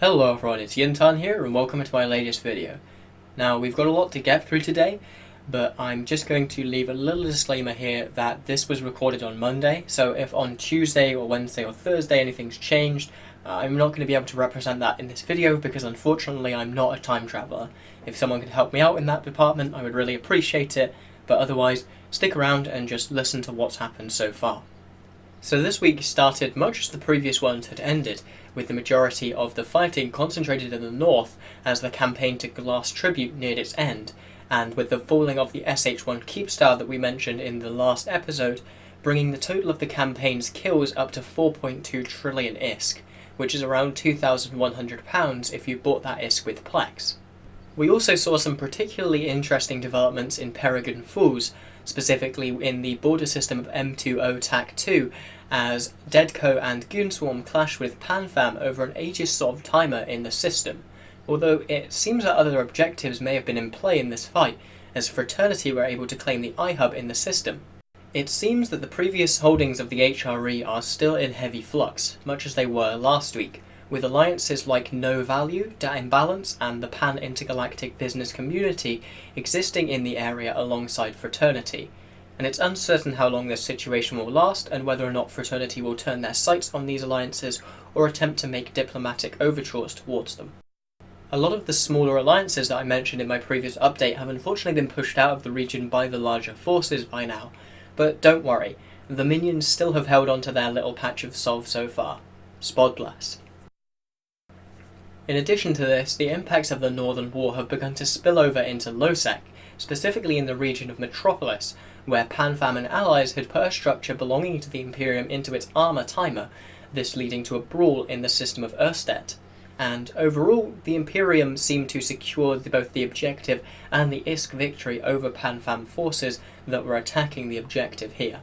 Hello everyone, it's Jin'taan here and welcome to my latest video. Now we've got a lot to get through today, but I'm just going to leave a little disclaimer here that this was recorded on Monday, so if on Tuesday or Wednesday or Thursday anything's changed, I'm not going to be able to represent that in this video because unfortunately I'm not a time traveller. If someone could help me out in that department I would really appreciate it, but otherwise stick around and just listen to what's happened so far. So this week started much as the previous ones had ended, with the majority of the fighting concentrated in the north as the campaign to Glass Tribute neared its end, and with the falling of the SH-1 Keepstar that we mentioned in the last episode, bringing the total of the campaign's kills up to 4.2 trillion ISK, which is around £2,100 if you bought that ISK with Plex. We also saw some particularly interesting developments in Peregrine Falls, specifically in the border system of M2O TAC2, as Deadco and Goonswarm clashed with PanFam over an Aegis-solved timer in the system, although it seems that other objectives may have been in play in this fight, as Fraternity were able to claim the iHub in the system. It seems that the previous holdings of the HRE are still in heavy flux, much as they were last week, with alliances like No Value, Da Imbalance, and the Pan-Intergalactic Business Community existing in the area alongside Fraternity, and it's uncertain how long this situation will last and whether or not Fraternity will turn their sights on these alliances or attempt to make diplomatic overtures towards them. A lot of the smaller alliances that I mentioned in my previous update have unfortunately been pushed out of the region by the larger forces by now, but don't worry, the minions still have held on to their little patch of solve so far. Spod bless. In addition to this, the impacts of the Northern War have begun to spill over into Losec, specifically in the region of Metropolis, where PanFam and allies had put a structure belonging to the Imperium into its armour timer, this leading to a brawl in the system of Erstedt. And overall, the Imperium seemed to secure both the objective and the ISK victory over PanFam forces that were attacking the objective here.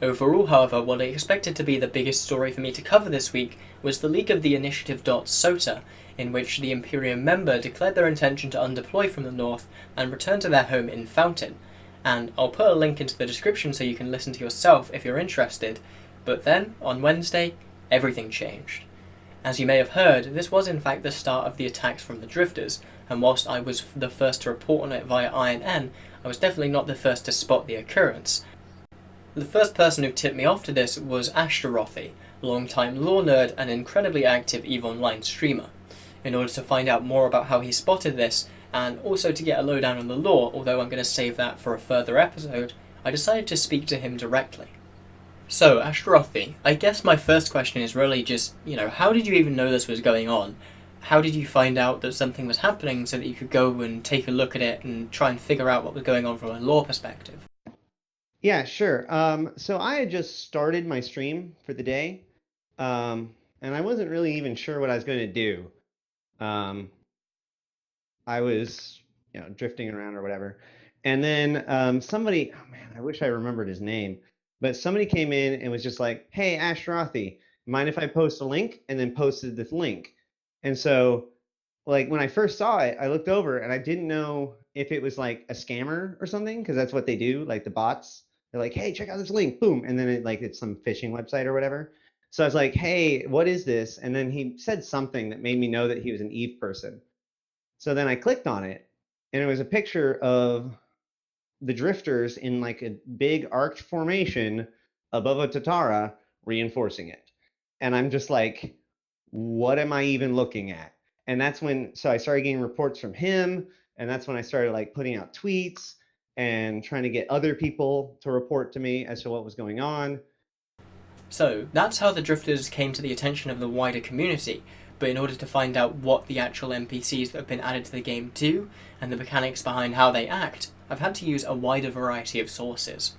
Overall, however, what I expected to be the biggest story for me to cover this week was the leak of the Initiative SOTA, in which the Imperium member declared their intention to undeploy from the north and return to their home in Fountain, and I'll put a link into the description so you can listen to yourself if you're interested, but then, on Wednesday, everything changed. As you may have heard, this was in fact the start of the attacks from the Drifters, and whilst I was the first to report on it via INN, I was definitely not the first to spot the occurrence. The first person who tipped me off to this was Ashtarothi, long-time lore nerd and incredibly active EVE Online streamer. In order to find out more about how he spotted this, and also to get a lowdown on the lore, although I'm going to save that for a further episode, I decided to speak to him directly. So, Ashtarothi, I guess my first question is really just, how did you even know this was going on? How did you find out that something was happening so that you could go and take a look at it and try and figure out what was going on from a lore perspective? Yeah, sure. So I had just started my stream for the day, and I wasn't really even sure what I was going to do. Um, I was, drifting around or whatever. And then somebody, oh man, I wish I remembered his name, but somebody came in and was just like, "Hey, Ashtarothi, mind if I post a link?" And then posted this link. And so, like, when I first saw it, I looked over and I didn't know if it was like a scammer or something, because that's what they do, like the bots. They're like, "Hey, check out this link," boom, and then it's some phishing website or whatever. So I was like, "Hey, what is this?" And then he said something that made me know that he was an Eve person. So then I clicked on it, and it was a picture of the drifters in like a big arced formation above a Tatara reinforcing it. And I'm just like, what am I even looking at? And that's when, so I started getting reports from him, and that's when I started like putting out tweets and trying to get other people to report to me as to what was going on. So, that's how the Drifters came to the attention of the wider community, but in order to find out what the actual NPCs that have been added to the game do, and the mechanics behind how they act, I've had to use a wider variety of sources.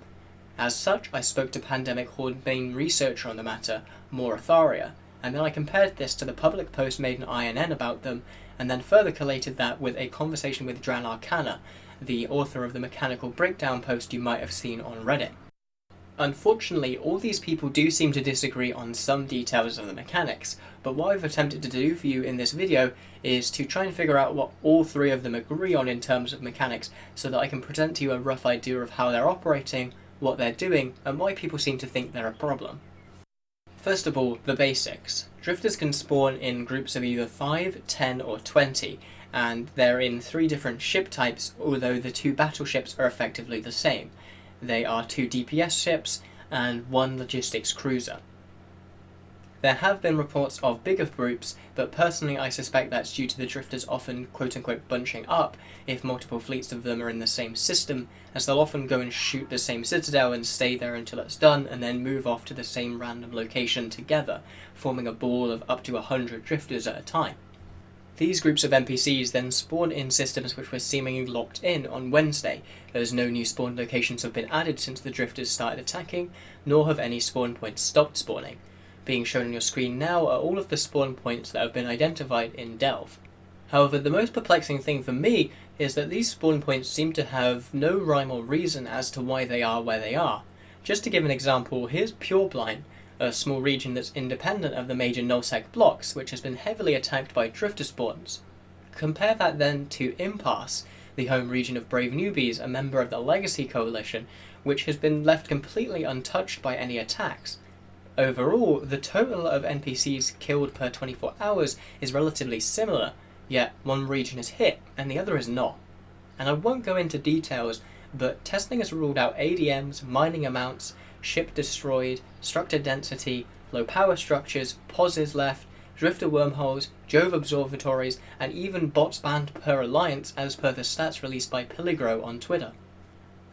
As such, I spoke to Pandemic Horde main researcher on the matter, Moratharia, and then I compared this to the public post made in INN about them, and then further collated that with a conversation with Dran Arcana, the author of the mechanical breakdown post you might have seen on Reddit. Unfortunately, all these people do seem to disagree on some details of the mechanics, but what I've attempted to do for you in this video is to try and figure out what all three of them agree on in terms of mechanics, so that I can present to you a rough idea of how they're operating, what they're doing, and why people seem to think they're a problem. First of all, the basics. Drifters can spawn in groups of either 5, 10, or 20, and they're in 3 different ship types, although the 2 battleships are effectively the same. They are 2 DPS ships and 1 logistics cruiser. There have been reports of bigger groups, but personally I suspect that's due to the drifters often quote-unquote bunching up if multiple fleets of them are in the same system, as they'll often go and shoot the same citadel and stay there until it's done, and then move off to the same random location together, forming a ball of up to 100 drifters at a time. These groups of NPCs then spawn in systems which were seemingly locked in on Wednesday, as no new spawn locations have been added since the drifters started attacking, nor have any spawn points stopped spawning. Being shown on your screen now are all of the spawn points that have been identified in Delve. However, the most perplexing thing for me is that these spawn points seem to have no rhyme or reason as to why they are where they are. Just to give an example, here's Pureblind, a small region that's independent of the major nullsec blocks, which has been heavily attacked by drifter spawns. Compare that then to Impasse, the home region of Brave Newbies, a member of the Legacy Coalition, which has been left completely untouched by any attacks. Overall, the total of NPCs killed per 24 hours is relatively similar, yet one region is hit and the other is not. And I won't go into details, but testing has ruled out ADMs, mining amounts, ship destroyed, structure density, low power structures, pauses left, drifter wormholes, Jove observatories, and even bots banned per alliance as per the stats released by Pilligro on Twitter.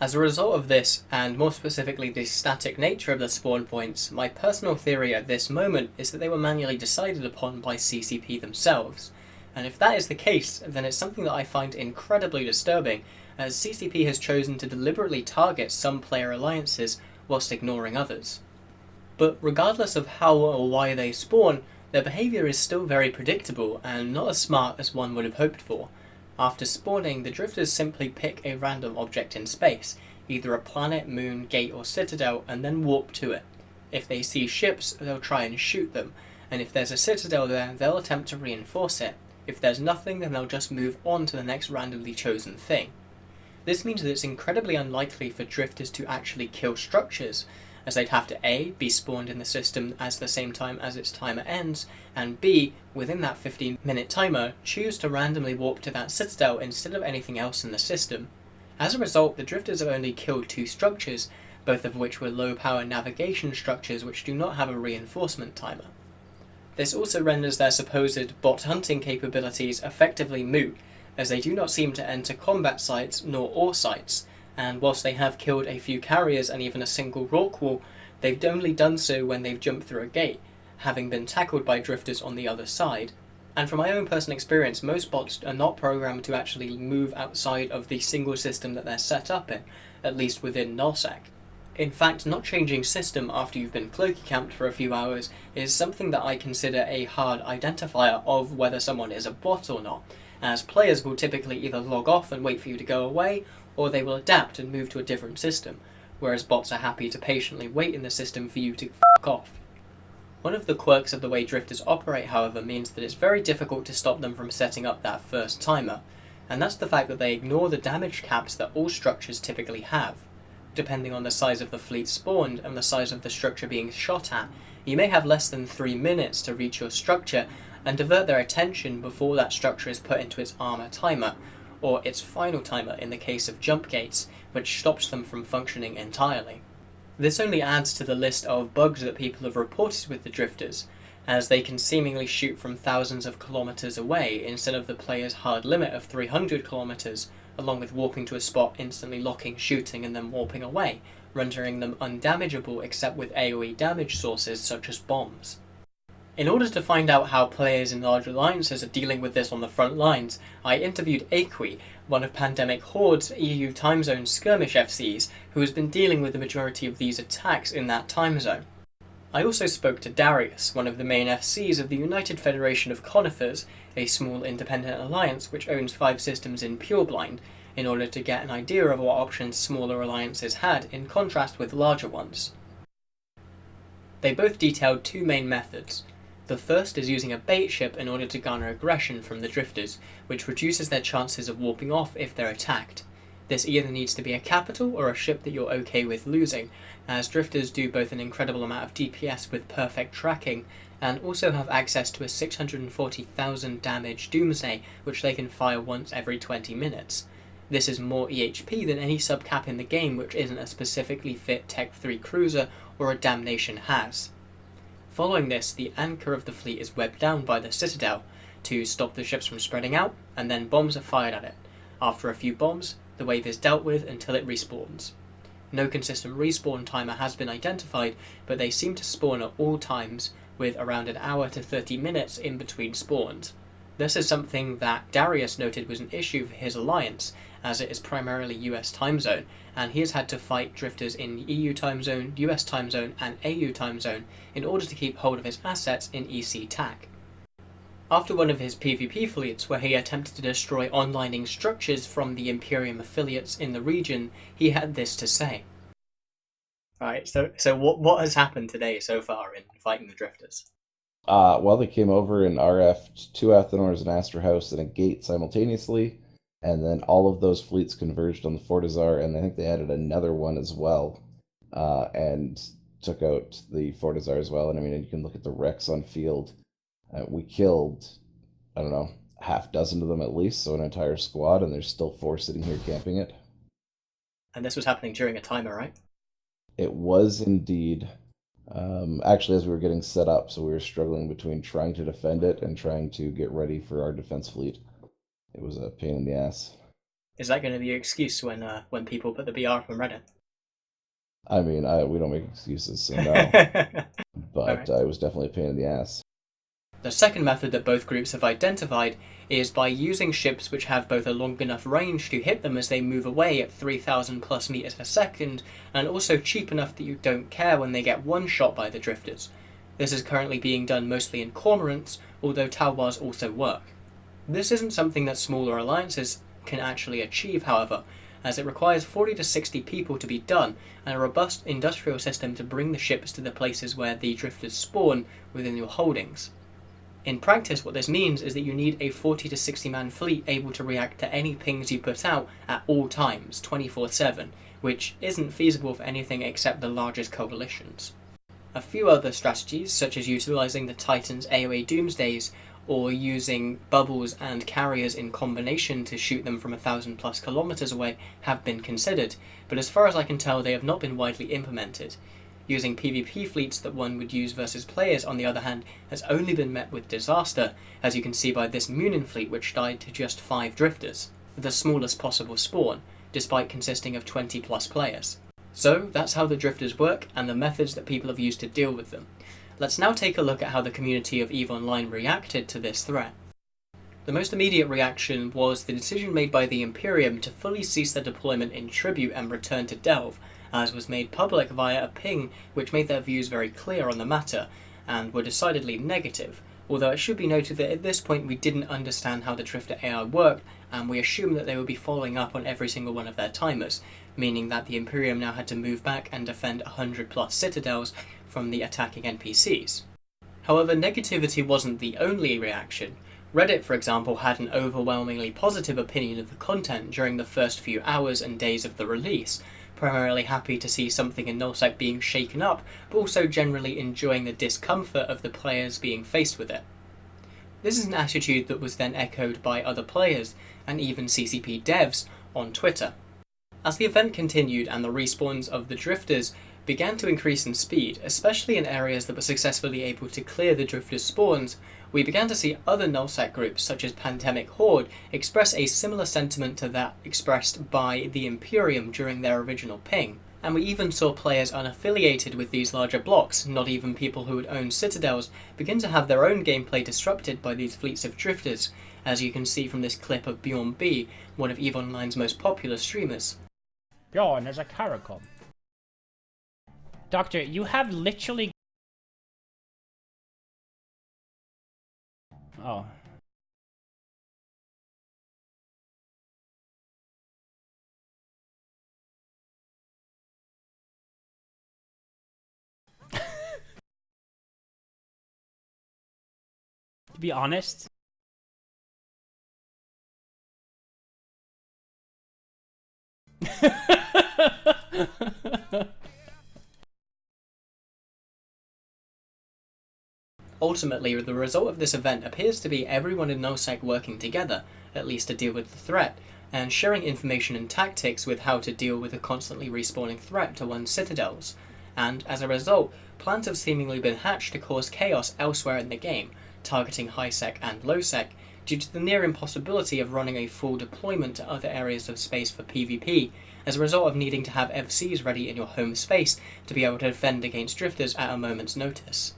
As a result of this, and more specifically the static nature of the spawn points, my personal theory at this moment is that they were manually decided upon by CCP themselves. And if that is the case, then it's something that I find incredibly disturbing, as CCP has chosen to deliberately target some player alliances whilst ignoring others. But regardless of how or why they spawn, their behaviour is still very predictable and not as smart as one would have hoped for. After spawning, the drifters simply pick a random object in space, either a planet, moon, gate or citadel, and then warp to it. If they see ships, they'll try and shoot them, and if there's a citadel there, they'll attempt to reinforce it. If there's nothing, then they'll just move on to the next randomly chosen thing. This means that it's incredibly unlikely for drifters to actually kill structures, as they'd have to A, be spawned in the system at the same time as its timer ends, and B, within that 15-minute timer, choose to randomly warp to that citadel instead of anything else in the system. As a result, the drifters have only killed 2 structures, both of which were low-power navigation structures which do not have a reinforcement timer. This also renders their supposed bot hunting capabilities effectively moot, as they do not seem to enter combat sites nor ore sites, and whilst they have killed a few carriers and even a single rock wall, they've only done so when they've jumped through a gate, having been tackled by drifters on the other side. And from my own personal experience, most bots are not programmed to actually move outside of the single system that they're set up in, at least within nullsec. In fact, not changing system after you've been cloaky camped for a few hours is something that I consider a hard identifier of whether someone is a bot or not, as players will typically either log off and wait for you to go away, or they will adapt and move to a different system, whereas bots are happy to patiently wait in the system for you to f**k off. One of the quirks of the way drifters operate, however, means that it's very difficult to stop them from setting up that first timer, and that's the fact that they ignore the damage caps that all structures typically have. Depending on the size of the fleet spawned and the size of the structure being shot at, you may have less than 3 minutes to reach your structure and divert their attention before that structure is put into its armor timer, or its final timer in the case of jump gates, which stops them from functioning entirely. This only adds to the list of bugs that people have reported with the drifters, as they can seemingly shoot from thousands of kilometers away instead of the player's hard limit of 300 kilometers, along with warping to a spot, instantly locking, shooting and then warping away, rendering them undamageable except with AoE damage sources such as bombs. In order to find out how players in large alliances are dealing with this on the front lines, I interviewed Aqui, one of Pandemic Horde's EU time zone skirmish FCs, who has been dealing with the majority of these attacks in that time zone. I also spoke to Darius, one of the main FCs of the United Federation of Conifers, a small independent alliance which owns 5 systems in Pureblind, in order to get an idea of what options smaller alliances had in contrast with larger ones. They both detailed 2 main methods. The first is using a bait ship in order to garner aggression from the drifters, which reduces their chances of warping off if they're attacked. This either needs to be a capital or a ship that you're okay with losing, as drifters do both an incredible amount of DPS with perfect tracking, and also have access to a 640,000 damage Doomsday, which they can fire once every 20 minutes. This is more EHP than any subcap in the game which isn't a specifically fit Tech 3 cruiser or a Damnation has. Following this, the anchor of the fleet is webbed down by the Citadel to stop the ships from spreading out, and then bombs are fired at it. After a few bombs, the wave is dealt with until it respawns. No consistent respawn timer has been identified, but they seem to spawn at all times, with around an hour to 30 minutes in between spawns. This is something that Darius noted was an issue for his alliance, as it is primarily US time zone, and he has had to fight drifters in EU time zone, US time zone, and AU time zone in order to keep hold of his assets in EC TAC. After one of his PvP fleets, where he attempted to destroy onlining structures from the Imperium affiliates in the region, he had this to say. Right, so what has happened today so far in fighting the drifters? Well, they came over in RF, two Athenors, an Astor House, and a Gate simultaneously, and then all of those fleets converged on the Fortizar, and I think they added another one as well, and took out the Fortizar as well. And I mean, you can look at the wrecks on field. We killed, I don't know, half dozen of them at least, so an entire squad, and there's still 4 sitting here camping it. And this was happening during a timer, right? It was indeed. Actually, as we were getting set up, so we were struggling between trying to defend it and trying to get ready for our defense fleet. It was a pain in the ass. Is that going to be your excuse when people put the BR from Reddit? I mean, we don't make excuses, so no. But right. It was definitely a pain in the ass. The second method that both groups have identified is by using ships which have both a long enough range to hit them as they move away at 3,000 plus meters per second, and also cheap enough that you don't care when they get one shot by the drifters. This is currently being done mostly in cormorants, although Talwars also work. This isn't something that smaller alliances can actually achieve, however, as it requires 40 to 60 people to be done, and a robust industrial system to bring the ships to the places where the drifters spawn within your holdings. In practice, what this means is that you need a 40 to 60 man fleet able to react to any pings you put out at all times, 24/7, which isn't feasible for anything except the largest coalitions. A few other strategies, such as utilising the Titan's AoE Doomsdays, or using bubbles and carriers in combination to shoot them from 1,000 plus kilometers away, have been considered, but as far as I can tell they have not been widely implemented. Using PvP fleets that one would use versus players, on the other hand, has only been met with disaster, as you can see by this Munin fleet which died to just 5 drifters, the smallest possible spawn, despite consisting of 20 plus players. So that's how the drifters work, and the methods that people have used to deal with them. Let's now take a look at how the community of EVE Online reacted to this threat. The most immediate reaction was the decision made by the Imperium to fully cease their deployment in Tribute and return to Delve, as was made public via a ping which made their views very clear on the matter, and were decidedly negative, although it should be noted that at this point we didn't understand how the Drifter AI worked, and we assumed that they would be following up on every single one of their timers, meaning that the Imperium now had to move back and defend 100 plus citadels from the attacking NPCs. However, negativity wasn't the only reaction. Reddit, for example, had an overwhelmingly positive opinion of the content during the first few hours and days of the release, primarily happy to see something in nullsec being shaken up, but also generally enjoying the discomfort of the players being faced with it. This is an attitude that was then echoed by other players, and even CCP devs, on Twitter. As the event continued and the respawns of the drifters began to increase in speed, especially in areas that were successfully able to clear the drifters' spawns, we began to see other nullsec groups such as Pandemic Horde express a similar sentiment to that expressed by the Imperium during their original ping. And we even saw players unaffiliated with these larger blocks, not even people who had owned citadels, begin to have their own gameplay disrupted by these fleets of drifters, as you can see from this clip of Bjorn B, one of EVE Online's most popular streamers. Bjorn is a Caracom. Doctor, you have literally... Oh. To be honest... Ultimately, the result of this event appears to be everyone in NullSec working together, at least to deal with the threat, and sharing information and tactics with how to deal with a constantly respawning threat to one's citadels. And, as a result, plans have seemingly been hatched to cause chaos elsewhere in the game, targeting high-sec and low-sec, due to the near impossibility of running a full deployment to other areas of space for PvP, as a result of needing to have FCs ready in your home space to be able to defend against drifters at a moment's notice.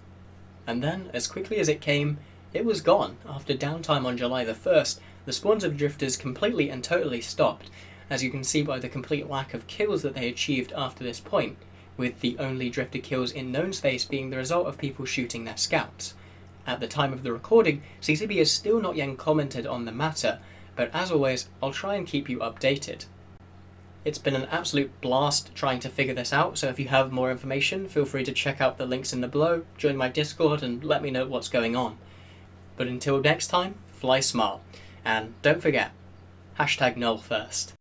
And then, as quickly as it came, it was gone. After downtime on July the 1st, the spawns of drifters completely and totally stopped, as you can see by the complete lack of kills that they achieved after this point, with the only drifter kills in known space being the result of people shooting their scouts. At the time of the recording, CCB has still not yet commented on the matter, but as always, I'll try and keep you updated. It's been an absolute blast trying to figure this out, so if you have more information, feel free to check out the links in the below, join my Discord, and let me know what's going on. But until next time, fly smart, and don't forget, #null first.